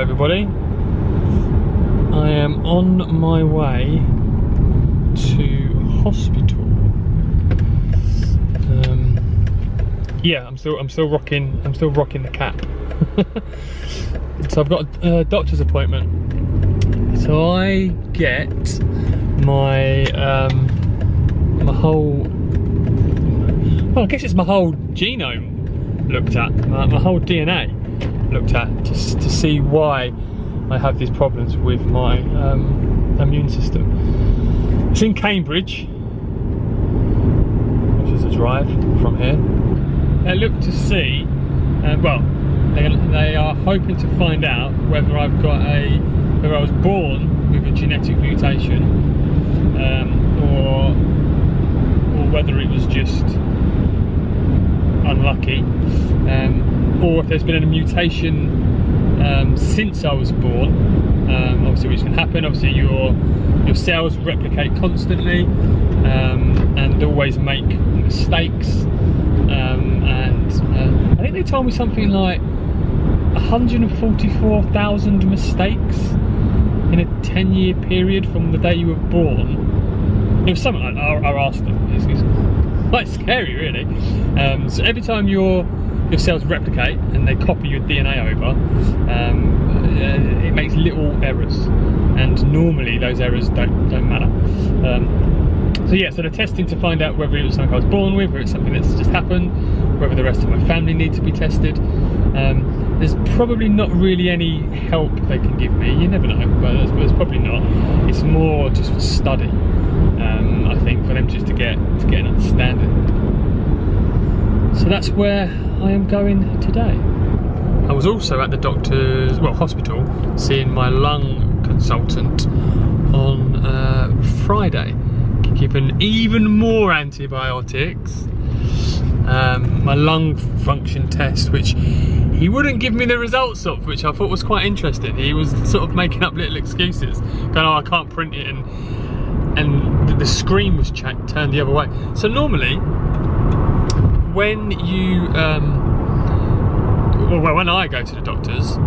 everybody. I am on my way to hospital. Yeah, I'm still rocking the cap. So I've got a doctor's appointment. So I get my my whole, well, I guess it's my whole genome looked at, my whole DNA looked at, just to see why I have these problems with my immune system. It's in Cambridge, which is a drive from here. They look to see, well, they are hoping to find out whether I've got whether I was born with a genetic mutation, or whether it was just unlucky, or if there's been a mutation since I was born. Obviously, which can happen. Obviously, your cells replicate constantly and always make mistakes. And I think they told me something like 144,000 mistakes in a 10-year period from the day you were born. It was something I asked them. It's quite scary, really. So every time your cells replicate and they copy your DNA over, it makes little errors, and normally those errors don't matter. So yeah, so they're testing to find out whether it was something I was born with, or it's something that's just happened, whether the rest of my family need to be tested. There's probably not really any help they can give me. You never know, but there's probably not. It's more just for study, I think, for them just to get an understanding. So that's where I am going today. I was also at the hospital, seeing my lung consultant on Friday, given even more antibiotics. My lung function test, which he wouldn't give me the results of, which I thought was quite interesting. He was sort of making up little excuses, going, "Oh, I can't print it," and the screen was turned the other way. So normally, when you when I go to the doctors,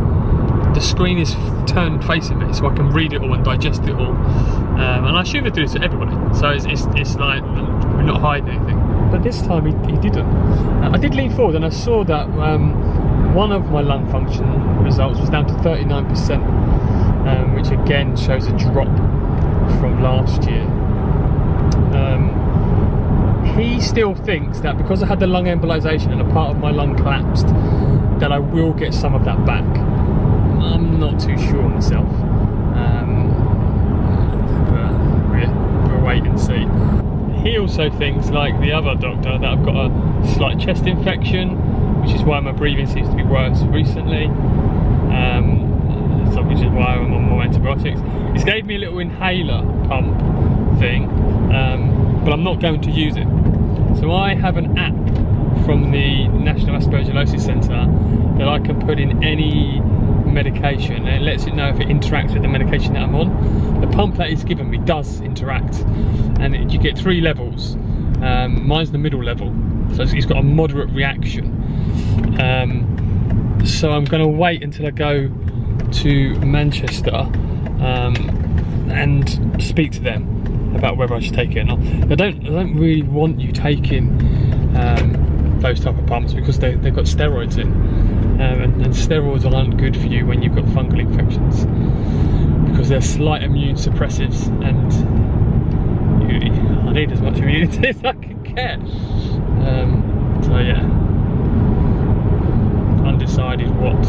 the screen is turned facing me, so I can read it all and digest it all. And I assume they do this to everybody, so it's like we're not hiding anything. But this time he didn't. I did lean forward and I saw that one of my lung function results was down to 39%, which again shows a drop from last year. He still thinks that because I had the lung embolisation and a part of my lung collapsed, that I will get some of that back. I'm not too sure myself, but we'll wait and see. He also thinks, like the other doctor, that I've got a slight chest infection, which is why my breathing seems to be worse recently, so which is why I'm on more antibiotics. He's gave me a little inhaler pump thing, but I'm not going to use it. So I have an app from the National Aspergillosis Centre that I can put in any medication, and it lets it know if it interacts with the medication that I'm on. The pump that he's given me does interact, and you get 3 levels. Mine's the middle level, so it's got a moderate reaction. So I'm going to wait until I go to Manchester and speak to them about whether I should take it or not. I don't really want you taking those type of pumps because they've got steroids in, and steroids aren't good for you when you've got fungal infections, because they're slight immune suppressives, and I need as much immunity as I can get. So yeah, undecided what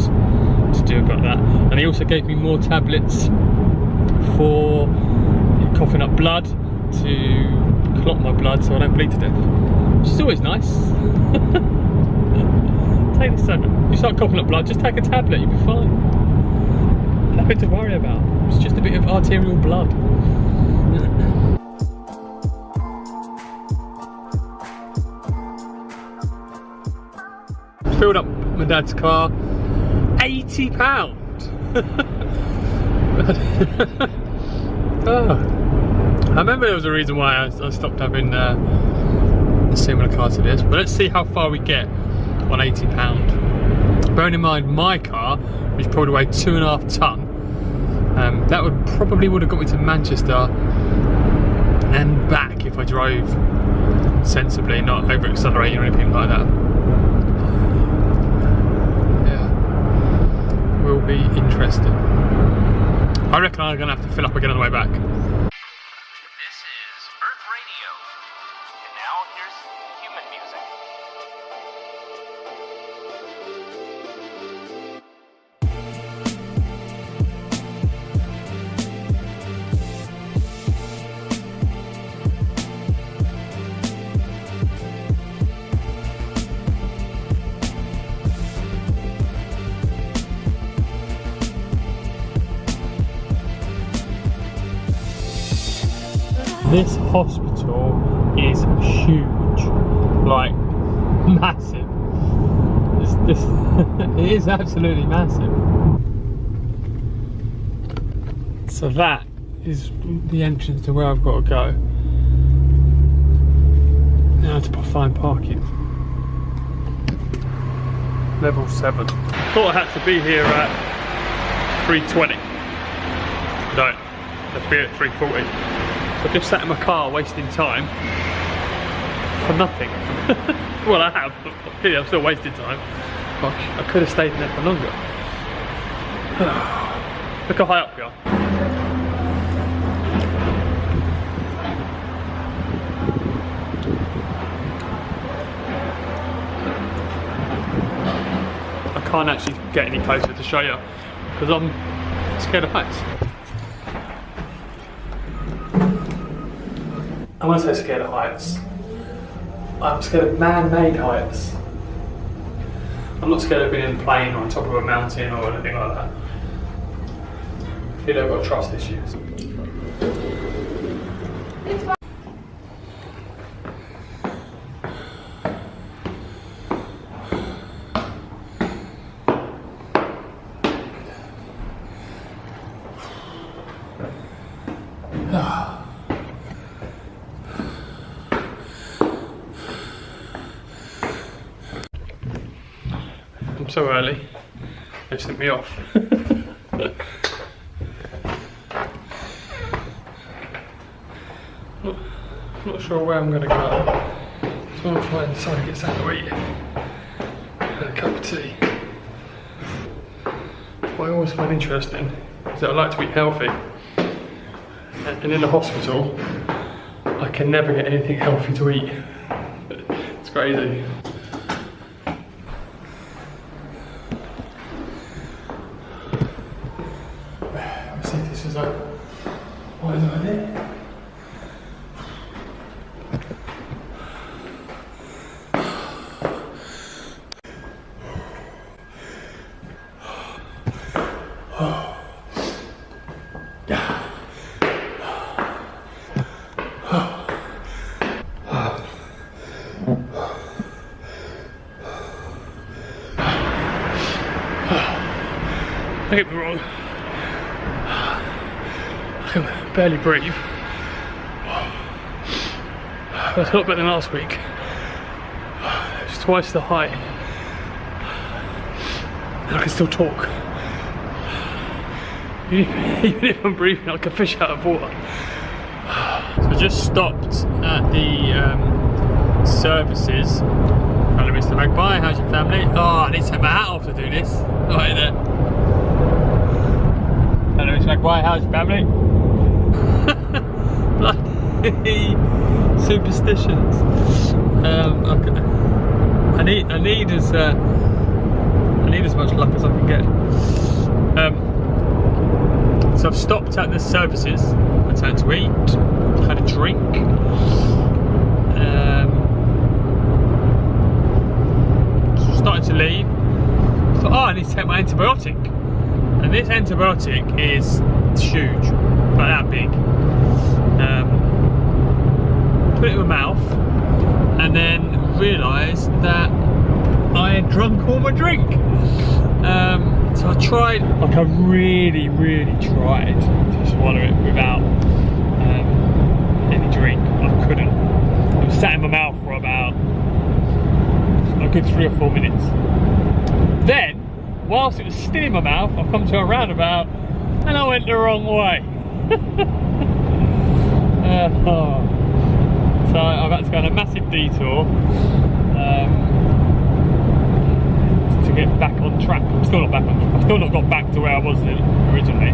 to do about that. And he also gave me more tablets for coughing up blood, to clot my blood so I don't bleed to death, which is always nice. Take this tablet. If you start coughing up blood, just take a tablet, you'll be fine. Nothing to worry about. It's just a bit of arterial blood. Filled up my dad's car. £80. I remember there was a reason why I stopped having a similar car to this, but let's see how far we get on £80. Bearing in mind my car, which probably weighed 2.5 tonne, that would have got me to Manchester and back if I drove sensibly, not over accelerating or anything like that. Yeah, will be interesting. I reckon I'm going to have to fill up again on the way back. This is Earth Radio, and now here's human music. This hospital is huge, like massive. It is absolutely massive. So that is the entrance to where I've got to go. Now to find parking. Level 7. Thought I had to be here at 3:20. No, let's be at 3:40. I've just sat in my car wasting time for nothing. Well, I have, but clearly I'm still wasting time. But I could have stayed in there for longer. Look how high up we are. I can't actually get any closer to show you because I'm scared of heights. I want to say scared of heights. I'm scared of man-made heights. I'm not scared of being in a plane or on top of a mountain or anything like that. I feel I've got trust issues. I'm so early, they sent me off. Not sure where I'm going to go. So I'm trying to get something to eat and a cup of tea. What I always find interesting is that I like to eat healthy. And in a hospital, I can never get anything healthy to eat. It's crazy. Let's see if this is open. What is over there? Don't get me wrong, I can barely breathe. That's a lot better than last week. It's twice the height. And I can still talk. Even if I'm breathing like a fish out of water. So I just stopped at the services. Hello Mr. Magpie, how's your family? Oh, I need to take my hat off to do this. Right there. Hello Mr. Magpie, how's your family? Bloody superstitions. I need as much luck as I can get. So I've stopped at the services. I turned to eat, had a drink. Started to leave. Thought, oh, I need to take my antibiotic. And this antibiotic is huge, about that big. Put it in my mouth, and then realised that I had drunk all my drink. So I tried, like I really tried to swallow it without any drink. I couldn't. It was sat in my mouth for about a good 3 or 4 minutes. Then whilst it was still in my mouth, I've come to a roundabout and I went the wrong way. So I've had to go on a massive detour to get back on track. I'm still not back on track. I've still not got back to where I was originally.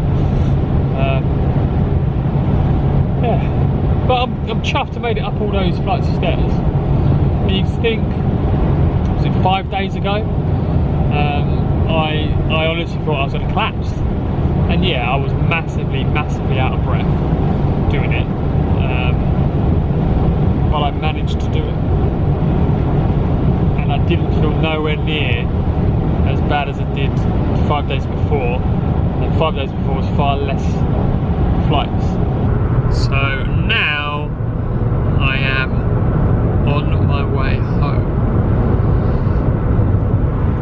Yeah, but I'm chuffed I made it up all those flights of stairs. And you think, was it 5 days ago? I honestly thought I was going to collapse. And yeah, I was massively out of breath doing it. But I managed to do it. And I didn't feel nowhere near as bad as I did 5 days before. And 5 days before was far less flights. So now I am on my way home.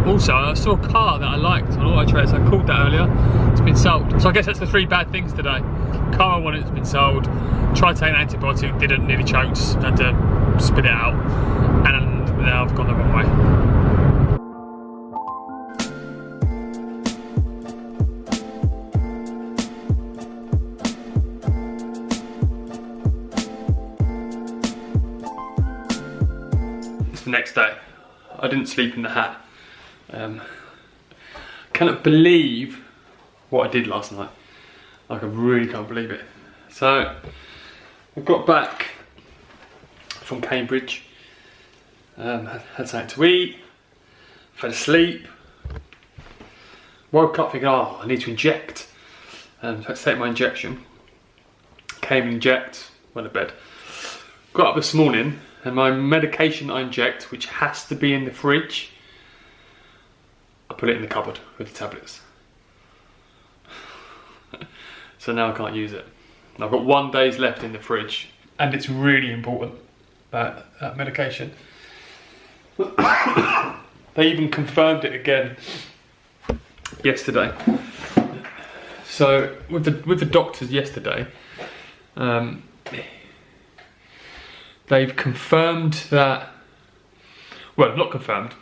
Also, I saw a car that I liked on Auto Trader, so I called that earlier. It's been sold. So I guess that's the 3 bad things today. Car I wanted has been sold. Tried to take an antibiotic, didn't, nearly choked, had to spit it out. And now I've gone the wrong way. It's the next day. I didn't sleep in the hat. Cannot believe what I did last night. Like, I really can't believe it. So I got back from Cambridge, had something to eat, fell asleep, woke up thinking, oh, I need to inject, and so I take my injection. Came and inject, went to bed. Got up this morning and my medication I inject, which has to be in the fridge, I put it in the cupboard with the tablets. So now I can't use it. I've got 1 day's left in the fridge, and it's really important, that medication. They even confirmed it again yesterday. So with the doctors yesterday, they've confirmed that, well, not confirmed.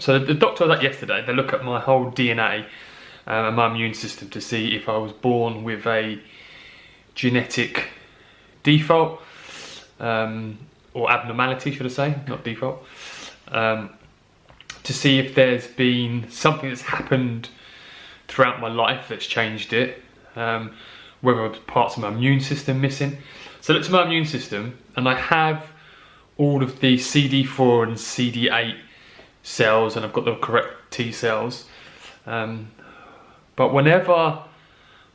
So the doctor was at yesterday, they look at my whole DNA and my immune system to see if I was born with a genetic default, or abnormality, should I say, not default, to see if there's been something that's happened throughout my life that's changed it, whether parts of my immune system missing. So I looked at my immune system and I have all of the CD4 and CD8 cells, and I've got the correct T cells, but whenever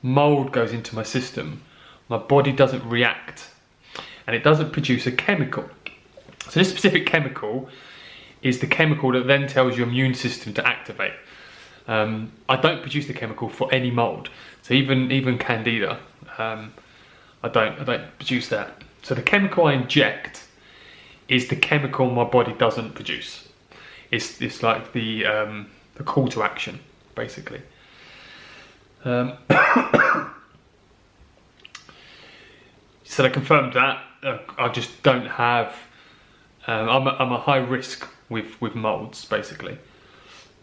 mold goes into my system, my body doesn't react and it doesn't produce a chemical. So this specific chemical is the chemical that then tells your immune system to activate. I don't produce the chemical for any mold, so even Candida, I don't produce that. So the chemical I inject is the chemical my body doesn't produce. It's like the call to action, basically. So they confirmed that. I just don't have. I'm a high risk with molds, basically.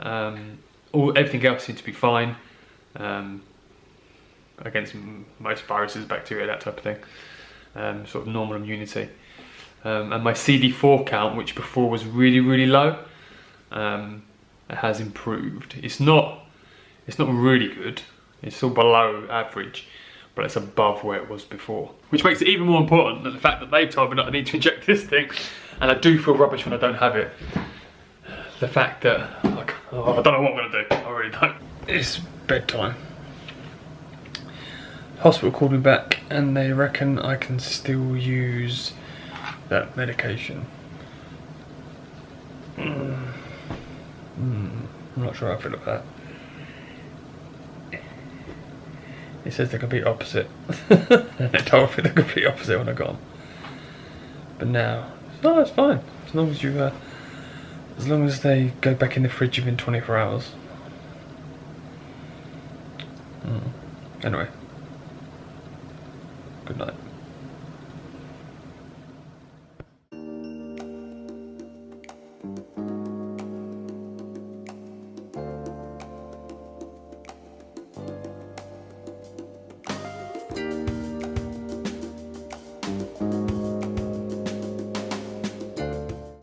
Everything else seems to be fine against most viruses, bacteria, that type of thing. Sort of normal immunity. And my CD4 count, which before was really low, it has improved. It's not really good. It's still below average, but it's above where it was before. Which makes it even more important than the fact that they've told me that I need to inject this thing, and I do feel rubbish when I don't have it. The fact that I don't know what I'm gonna do. I really don't. It's bedtime. Hospital called me back and they reckon I can still use that medication. I'm not sure how I feel about that. He says they're complete opposite. They told me they're complete opposite when I got them. But now, no, it's fine. As long as you, as long as they go back in the fridge within 24 hours. Anyway, good night.